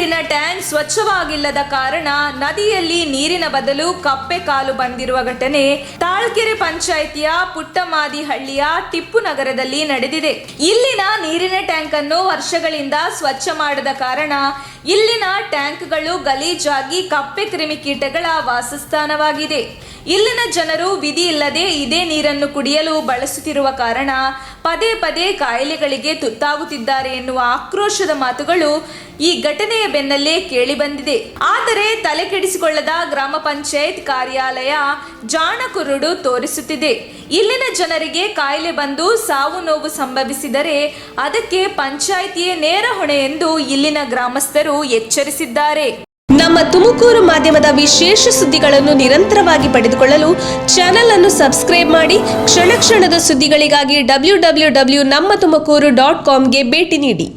ನೀರಿನ ಟ್ಯಾಂಕ್ ಸ್ವಚ್ಛವಾಗಿಲ್ಲದ ಕಾರಣ ನದಿಯಲ್ಲಿ ನೀರಿನ ಬದಲು ಕಪ್ಪೆ ಕಾಲು ಬಂದಿರುವ ಘಟನೆ ತಾಳ್ಕೆರೆ ಪಂಚಾಯಿತಿಯ ಪುಟ್ಟಮಾದಿಹಳ್ಳಿಯ ಟಿಪ್ಪು ನಗರದಲ್ಲಿ ನಡೆದಿದೆ. ಇಲ್ಲಿನ ನೀರಿನ ಟ್ಯಾಂಕ್ ಅನ್ನು ವರ್ಷಗಳಿಂದ ಸ್ವಚ್ಛ ಮಾಡದ ಕಾರಣ ಇಲ್ಲಿನ ಟ್ಯಾಂಕ್ಗಳು ಗಲೀಜಾಗಿ ಕಪ್ಪೆ ಕ್ರಿಮಿಕೀಟಗಳ ವಾಸಸ್ಥಾನವಾಗಿದೆ. ಇಲ್ಲಿನ ಜನರು ವಿಧಿ ಇಲ್ಲದೆ ಇದೇ ನೀರನ್ನು ಕುಡಿಯಲು ಬಳಸುತ್ತಿರುವ ಕಾರಣ ಪದೇ ಪದೇ ಕಾಯಿಲೆಗಳಿಗೆ ತುತ್ತಾಗುತ್ತಿದ್ದಾರೆ ಎನ್ನುವ ಆಕ್ರೋಶದ ಮಾತುಗಳು ಈ ಘಟನೆಯ ಬೆನ್ನಲ್ಲೇ ಕೇಳಿಬಂದಿದೆ. ಆದರೆ ತಲೆ ಕೆಡಿಸಿಕೊಳ್ಳದ ಗ್ರಾಮ ಪಂಚಾಯತ್ ಕಾರ್ಯಾಲಯ ಜಾಣಕುರುಡು ತೋರಿಸುತ್ತಿದೆ. ಇಲ್ಲಿನ ಜನರಿಗೆ ಕಾಯಿಲೆ ಬಂದು ಸಾವು ನೋವು ಸಂಭವಿಸಿದರೆ ಅದಕ್ಕೆ ಪಂಚಾಯಿತಿಯೇ ನೇರ ಹೊಣೆ ಎಂದು ಇಲ್ಲಿನ ಗ್ರಾಮಸ್ಥರು ಎಚ್ಚರಿಸಿದ್ದಾರೆ. ನಮ್ಮ ತುಮಕೂರು ಮಾಧ್ಯಮದ ವಿಶೇಷ ಸುದ್ದಿಗಳನ್ನು ನಿರಂತರವಾಗಿ ಪಡೆದುಕೊಳ್ಳಲು ಚಾನೆಲ್ ಅನ್ನು ಸಬ್ಸ್ಕ್ರೈಬ್ ಮಾಡಿ. ಕ್ಷಣ ಕ್ಷಣದ ಸುದ್ದಿಗಳಿಗಾಗಿ www.nammattumakuru.com ಗೆ ಭೇಟಿ ನೀಡಿ.